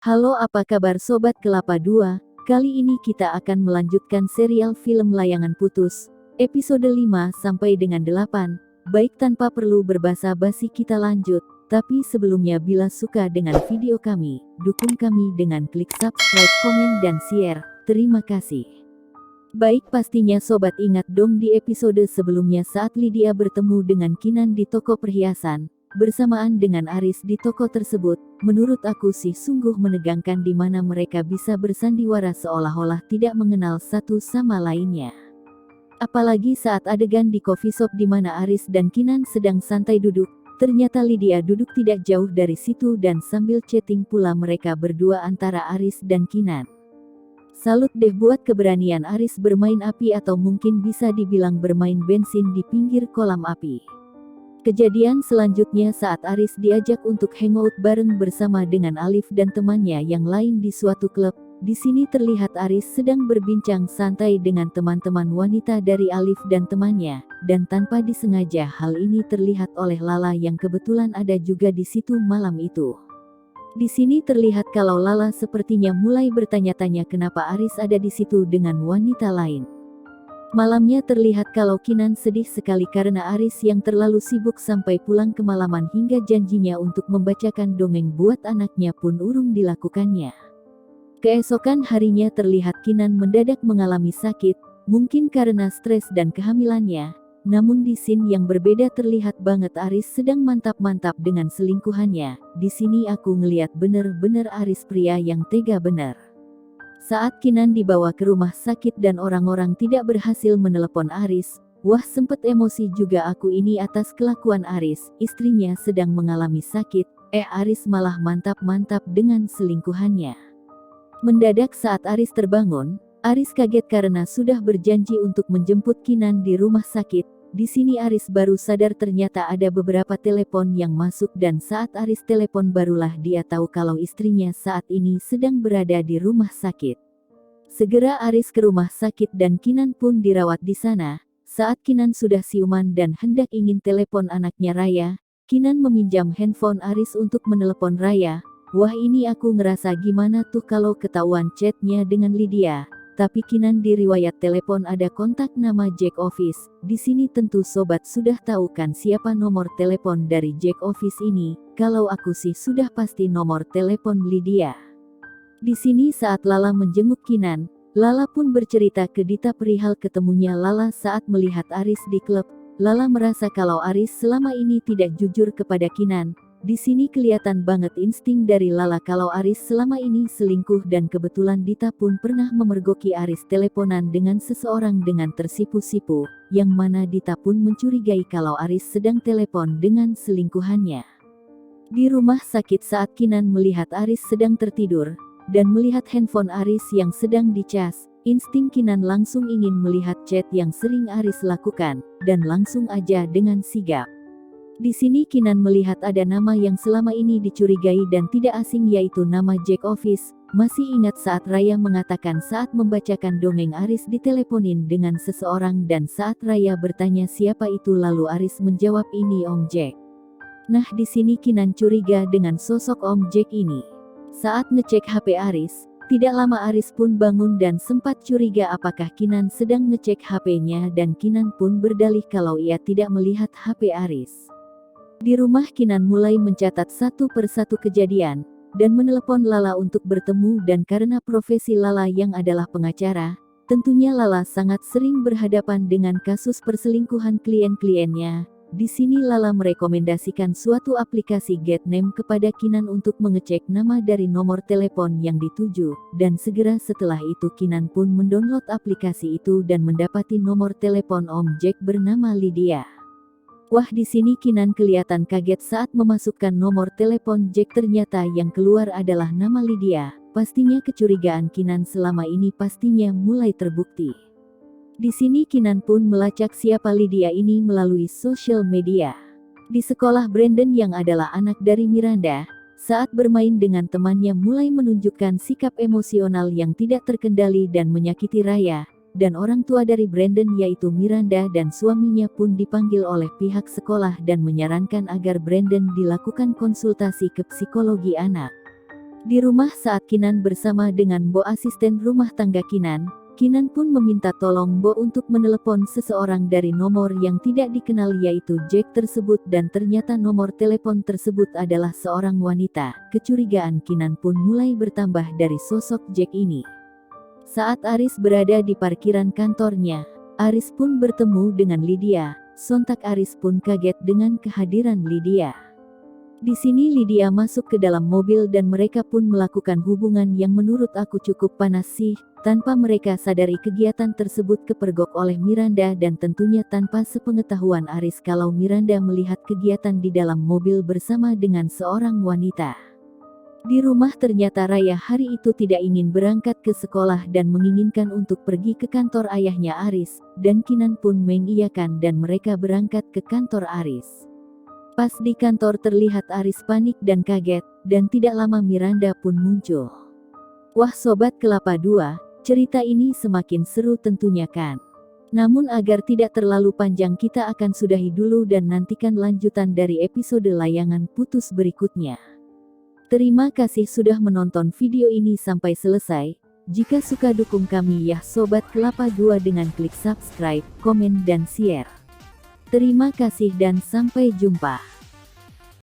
Halo, apa kabar Sobat Kelapa 2? Kali ini kita akan melanjutkan serial film Layangan Putus, episode 5 sampai dengan 8. Baik, tanpa perlu berbasa-basi kita lanjut. Tapi sebelumnya, bila suka dengan video kami, dukung kami dengan klik subscribe, komen, dan share. Terima kasih. Baik, pastinya Sobat ingat dong di episode sebelumnya saat Lydia bertemu dengan Kinan di toko perhiasan, bersamaan dengan Aris di toko tersebut. Menurut aku sih sungguh menegangkan di mana mereka bisa bersandiwara seolah-olah tidak mengenal satu sama lainnya. Apalagi saat adegan di coffee shop di mana Aris dan Kinan sedang santai duduk, ternyata Lydia duduk tidak jauh dari situ dan sambil chatting pula mereka berdua antara Aris dan Kinan. Salut deh buat keberanian Aris bermain api, atau mungkin bisa dibilang bermain bensin di pinggir kolam api. Kejadian selanjutnya saat Aris diajak untuk hangout bareng bersama dengan Alif dan temannya yang lain di suatu klub. Di sini terlihat Aris sedang berbincang santai dengan teman-teman wanita dari Alif dan temannya, dan tanpa disengaja hal ini terlihat oleh Lala yang kebetulan ada juga di situ malam itu. Di sini terlihat kalau Lala sepertinya mulai bertanya-tanya kenapa Aris ada di situ dengan wanita lain. Malamnya terlihat kalau Kinan sedih sekali karena Aris yang terlalu sibuk sampai pulang kemalaman hingga janjinya untuk membacakan dongeng buat anaknya pun urung dilakukannya. Keesokan harinya terlihat Kinan mendadak mengalami sakit, mungkin karena stres dan kehamilannya. Namun di scene yang berbeda terlihat banget Aris sedang mantap-mantap dengan selingkuhannya. Di sini aku ngeliat bener-bener Aris pria yang tega bener. Saat Kinan dibawa ke rumah sakit dan orang-orang tidak berhasil menelepon Aris, wah sempet emosi juga aku ini atas kelakuan Aris. Istrinya sedang mengalami sakit, Aris malah mantap-mantap dengan selingkuhannya. Mendadak saat Aris terbangun, Aris kaget karena sudah berjanji untuk menjemput Kinan di rumah sakit. Di sini Aris baru sadar ternyata ada beberapa telepon yang masuk, dan saat Aris telepon barulah dia tahu kalau istrinya saat ini sedang berada di rumah sakit. Segera Aris ke rumah sakit dan Kinan pun dirawat di sana. Saat Kinan sudah siuman dan hendak ingin telepon anaknya Raya, Kinan meminjam handphone Aris untuk menelepon Raya. Wah, ini aku ngerasa gimana tuh kalau ketahuan chatnya dengan Lydia. Tapi Kinan di riwayat telepon ada kontak nama Jack Office. Di sini tentu sobat sudah tahu kan siapa nomor telepon dari Jack Office ini. Kalau aku sih sudah pasti nomor telepon Lydia. Di sini saat Lala menjenguk Kinan, Lala pun bercerita ke Dita perihal ketemunya Lala saat melihat Aris di klub. Lala merasa kalau Aris selama ini tidak jujur kepada Kinan. Di sini kelihatan banget insting dari Lala kalau Aris selama ini selingkuh, dan kebetulan Dita pun pernah memergoki Aris teleponan dengan seseorang dengan tersipu-sipu, yang mana Dita pun mencurigai kalau Aris sedang telepon dengan selingkuhannya. Di rumah sakit saat Kinan melihat Aris sedang tertidur, dan melihat handphone Aris yang sedang dicas, insting Kinan langsung ingin melihat chat yang sering Aris lakukan, dan langsung aja dengan sigap. Di sini Kinan melihat ada nama yang selama ini dicurigai dan tidak asing, yaitu nama Jack Office. Masih ingat saat Raya mengatakan saat membacakan dongeng Aris diteleponin dengan seseorang, dan saat Raya bertanya siapa itu lalu Aris menjawab ini Om Jack. Nah, di sini Kinan curiga dengan sosok Om Jack ini. Saat ngecek HP Aris, tidak lama Aris pun bangun dan sempat curiga apakah Kinan sedang ngecek HP-nya, dan Kinan pun berdalih kalau ia tidak melihat HP Aris. Di rumah Kinan mulai mencatat satu persatu kejadian, dan menelepon Lala untuk bertemu, dan karena profesi Lala yang adalah pengacara, tentunya Lala sangat sering berhadapan dengan kasus perselingkuhan klien-kliennya. Di sini Lala merekomendasikan suatu aplikasi GetName kepada Kinan untuk mengecek nama dari nomor telepon yang dituju, dan segera setelah itu Kinan pun mendownload aplikasi itu dan mendapati nomor telepon Om Jack bernama Lydia. Wah, di sini Kinan kelihatan kaget saat memasukkan nomor telepon Jack, ternyata yang keluar adalah nama Lydia. Pastinya kecurigaan Kinan selama ini pastinya mulai terbukti. Di sini Kinan pun melacak siapa Lydia ini melalui sosial media. Di sekolah Brandon yang adalah anak dari Miranda, saat bermain dengan temannya mulai menunjukkan sikap emosional yang tidak terkendali dan menyakiti Raya. Dan orang tua dari Brandon yaitu Miranda dan suaminya pun dipanggil oleh pihak sekolah dan menyarankan agar Brandon dilakukan konsultasi ke psikologi anak. Di rumah saat Kinan bersama dengan Bo asisten rumah tangga Kinan, Kinan pun meminta tolong Bo untuk menelepon seseorang dari nomor yang tidak dikenal yaitu Jack tersebut dan ternyata nomor telepon tersebut adalah seorang wanita. Kecurigaan Kinan pun mulai bertambah dari sosok Jack ini. Saat Aris berada di parkiran kantornya, Aris pun bertemu dengan Lydia. Sontak Aris pun kaget dengan kehadiran Lydia. Di sini Lydia masuk ke dalam mobil dan mereka pun melakukan hubungan yang menurut aku cukup panas sih, tanpa mereka sadari kegiatan tersebut kepergok oleh Miranda dan tentunya tanpa sepengetahuan Aris kalau Miranda melihat kegiatan di dalam mobil bersama dengan seorang wanita. Di rumah ternyata Raya hari itu tidak ingin berangkat ke sekolah dan menginginkan untuk pergi ke kantor ayahnya Aris, dan Kinan pun mengiyakan dan mereka berangkat ke kantor Aris. Pas di kantor terlihat Aris panik dan kaget, dan tidak lama Miranda pun muncul. Wah Sobat Kelapa 2, cerita ini semakin seru tentunya kan? Namun agar tidak terlalu panjang kita akan sudahi dulu dan nantikan lanjutan dari episode layangan putus berikutnya. Terima kasih sudah menonton video ini sampai selesai. Jika suka dukung kami ya Sobat Kelapa 2 dengan klik subscribe, komen dan share. Terima kasih dan sampai jumpa.